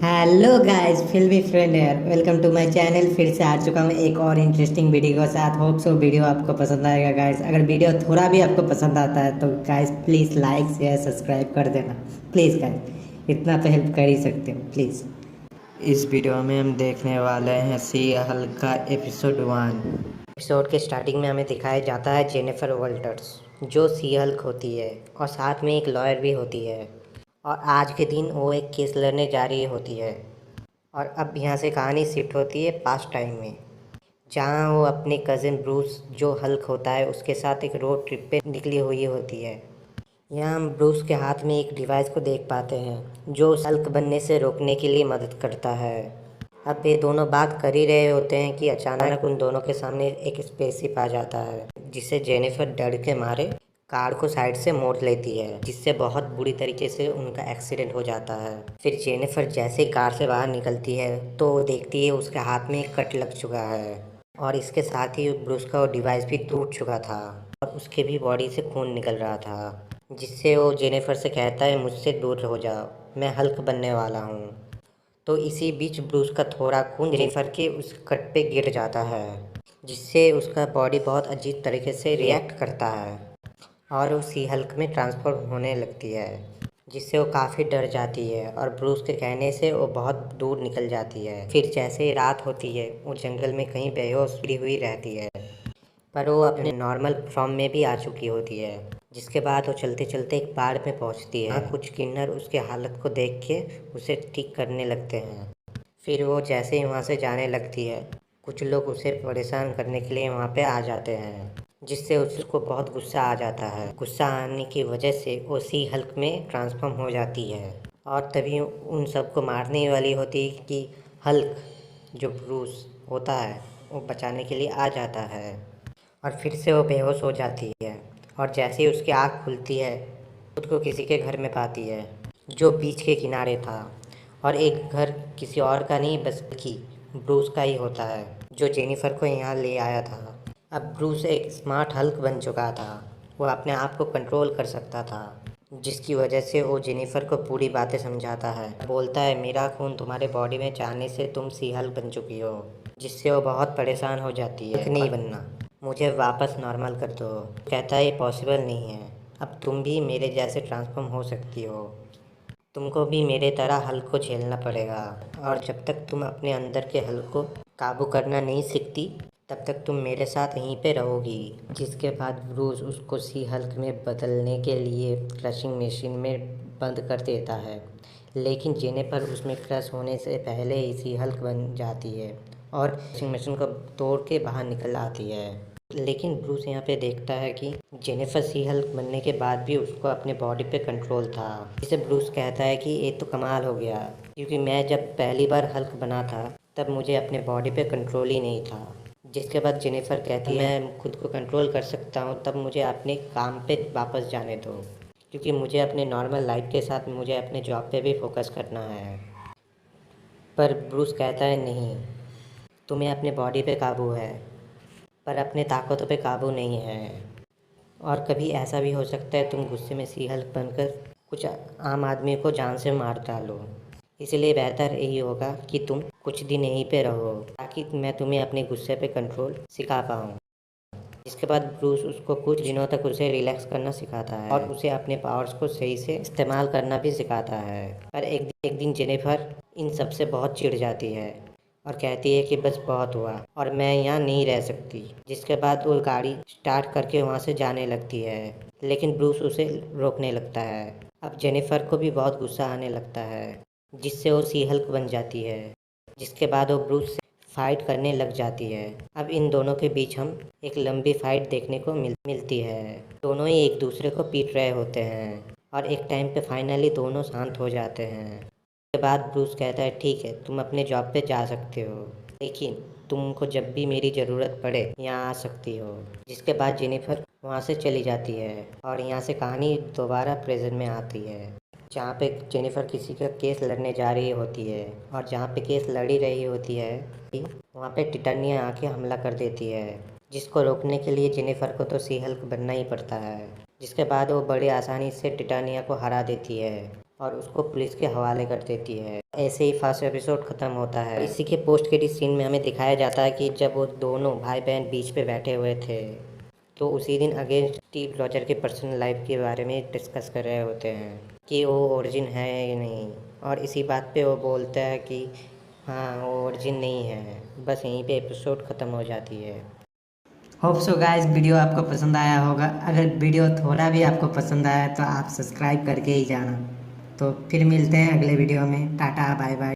Hello guys, filmy friend है। Welcome to my channel. फिर से आ चुका हूँ एक और इंटरेस्टिंग वीडियो के साथ। होप सो वीडियो आपको पसंद आएगा गाइस। अगर वीडियो थोड़ा भी आपको पसंद आता है तो guys please like share subscribe कर देना। प्लीज़ गाइस, इतना तो हेल्प कर ही सकते हो प्लीज़। इस वीडियो में हम देखने वाले हैं सी हल्क का एपिसोड 1। एपिसोड के स्टार्टिंग में हमें दिखाया जाता है जेनिफर वॉल्टर्स, जो सी हल्क होती है और साथ में एक लॉयर भी होती है। और आज के दिन वो एक केस लड़ने जा रही होती है। और अब यहाँ से कहानी शिफ्ट होती है पास्ट टाइम में, जहाँ वो अपने कज़न ब्रूस जो हल्क होता है उसके साथ एक रोड ट्रिप पे निकली हुई होती है। यहाँ हम ब्रूस के हाथ में एक डिवाइस को देख पाते हैं जो उस हल्क बनने से रोकने के लिए मदद करता है। अब ये दोनों बात कर ही रहे होते हैं कि अचानक उन दोनों के सामने एक स्पेसशिप आ जाता है, जिसे जेनिफर डर के मारे कार को साइड से मोड़ लेती है, जिससे बहुत बुरी तरीके से उनका एक्सीडेंट हो जाता है। फिर जेनिफर जैसे कार से बाहर निकलती है तो देखती है उसके हाथ में एक कट लग चुका है और इसके साथ ही ब्रूस का वो डिवाइस भी टूट चुका था और उसके भी बॉडी से खून निकल रहा था, जिससे वो जेनिफर से कहता है मुझसे दूर हो जाओ, मैं हल्क बनने वाला हूँ। तो इसी बीच ब्रूस का थोड़ा खून जेनिफर के उस कट पे गिर जाता है, जिससे उसका बॉडी बहुत अजीब तरीके से रिएक्ट करता है और वो सी हल्क में ट्रांसफॉर्म होने लगती है, जिससे वो काफ़ी डर जाती है और ब्रूस के कहने से वो बहुत दूर निकल जाती है। फिर जैसे ही रात होती है वो जंगल में कहीं बेहोश पड़ी हुई रहती है, पर वो अपने नॉर्मल फॉर्म में भी आ चुकी होती है। जिसके बाद वो चलते चलते एक पहाड़ पे पहुंचती है। कुछ किन्नर उसके हालत को देख के उसे ठीक करने लगते हैं। फिर वो जैसे ही वहाँ से जाने लगती है, कुछ लोग उसे परेशान करने के लिए वहाँ पे आ जाते हैं, जिससे उसको बहुत गुस्सा आ जाता है। गुस्सा आने की वजह से वो सी हल्क में ट्रांसफॉर्म हो जाती है और तभी उन सबको मारने वाली होती है कि हल्क जो ब्रूस होता है वो बचाने के लिए आ जाता है। और फिर से वो बेहोश हो जाती है और जैसे ही उसकी आँख खुलती है खुद को किसी के घर में पाती है जो बीच के किनारे था। और एक घर किसी और का नहीं बल्कि ब्रूस का ही होता है, जो जेनिफर को यहाँ ले आया था। अब ब्रूस एक स्मार्ट हल्क बन चुका था। वो अपने आप को कंट्रोल कर सकता था, जिसकी वजह से वो जेनिफर को पूरी बातें समझाता है। बोलता है मेरा खून तुम्हारे बॉडी में जाने से तुम सी हल्क बन चुकी हो, जिससे वो बहुत परेशान हो जाती है। नहीं बनना, मुझे वापस नॉर्मल कर दो। कहता है ये पॉसिबल नहीं है, अब तुम भी मेरे जैसे ट्रांसफॉर्म हो सकती हो, तुमको भी मेरे तरह हल्क को झेलना पड़ेगा। और जब तक तुम अपने अंदर के हल्क को काबू करना नहीं सीखती तब तक तुम मेरे साथ यहीं पे रहोगी। जिसके बाद ब्रूस उसको सी हल्क में बदलने के लिए क्रशिंग मशीन में बंद कर देता है, लेकिन जेनिफर उसमें क्रश होने से पहले ही सी हल्क बन जाती है और क्रशिंग मशीन को तोड़ के बाहर निकल आती है। लेकिन ब्रूस यहाँ पे देखता है कि जेनिफर सी हल्क बनने के बाद भी उसको अपने बॉडी पे कंट्रोल था। इसे ब्रूस कहता है कि ये तो कमाल हो गया, क्योंकि मैं जब पहली बार हल्क बना था तब मुझे अपने बॉडी पे कंट्रोल ही नहीं था। जिसके बाद जेनिफर कहती है मैं खुद को कंट्रोल कर सकता हूँ, तब मुझे अपने काम पे वापस जाने दो, क्योंकि मुझे अपने नॉर्मल लाइफ के साथ मुझे अपने जॉब पे भी फोकस करना है। पर ब्रूस कहता है नहीं, तुम्हें अपने बॉडी पे काबू है पर अपने ताकतों पे काबू नहीं है। और कभी ऐसा भी हो सकता है तुम गुस्से में सी हल्क बनकर कुछ आम आदमी को जान से मार डालो। इसलिए बेहतर यही होगा कि तुम कुछ दिन यहीं पे रहो, ताकि मैं तुम्हें अपने गुस्से पे कंट्रोल सिखा पाऊँ। इसके बाद ब्रूस उसको कुछ दिनों तक उसे रिलैक्स करना सिखाता है और उसे अपने पावर्स को सही से इस्तेमाल करना भी सिखाता है। पर एक दिन जेनिफर इन सब से बहुत चिढ़ जाती है और कहती है कि बस बहुत हुआ और मैं यहाँ नहीं रह सकती। जिसके बाद वो गाड़ी स्टार्ट करके वहाँ से जाने लगती है, लेकिन ब्रूस उसे रोकने लगता है। अब जेनिफर को भी बहुत गुस्सा आने लगता है, जिससे वो सी हल्क बन जाती है। जिसके बाद वो ब्रूस से फाइट करने लग जाती है। अब इन दोनों के बीच हम एक लंबी फाइट देखने को मिलती है। दोनों ही एक दूसरे को पीट रहे होते हैं और एक टाइम पे फाइनली दोनों शांत हो जाते हैं। उसके बाद ब्रूस कहता है ठीक है, तुम अपने जॉब पे जा सकते हो, लेकिन तुमको जब भी मेरी ज़रूरत पड़े यहाँ आ सकती हो। जिसके बाद जेनिफर वहाँ से चली जाती है और यहाँ से कहानी दोबारा प्रेजेंट में आती है, जहाँ पे जेनिफर किसी का केस लड़ने जा रही होती है। और जहाँ पे केस लड़ी रही होती है वहाँ पे टिटानिया आके हमला कर देती है, जिसको रोकने के लिए जेनिफर को तो सी हल्क बनना ही पड़ता है। जिसके बाद वो बड़ी आसानी से टिटानिया को हरा देती है और उसको पुलिस के हवाले कर देती है। ऐसे ही फर्स्ट एपिसोड ख़त्म होता है। इसी के पोस्ट क्रेडिट सीन में हमें दिखाया जाता है कि जब वो दोनों भाई बहन बीच पे बैठे हुए थे तो उसी दिन अगेन स्टीव रॉजर के पर्सनल लाइफ के बारे में डिस्कस कर रहे होते हैं कि वो ओरिजिन है या नहीं, और इसी बात पे वो बोलता है कि हाँ वो ओरिजिन नहीं है। बस यहीं पे एपिसोड ख़त्म हो जाती है। होप सो गाइस वीडियो आपको पसंद आया होगा। अगर वीडियो थोड़ा भी आपको पसंद आया तो आप सब्सक्राइब करके ही जाना। तो फिर मिलते हैं अगले वीडियो में। Tata bye bye.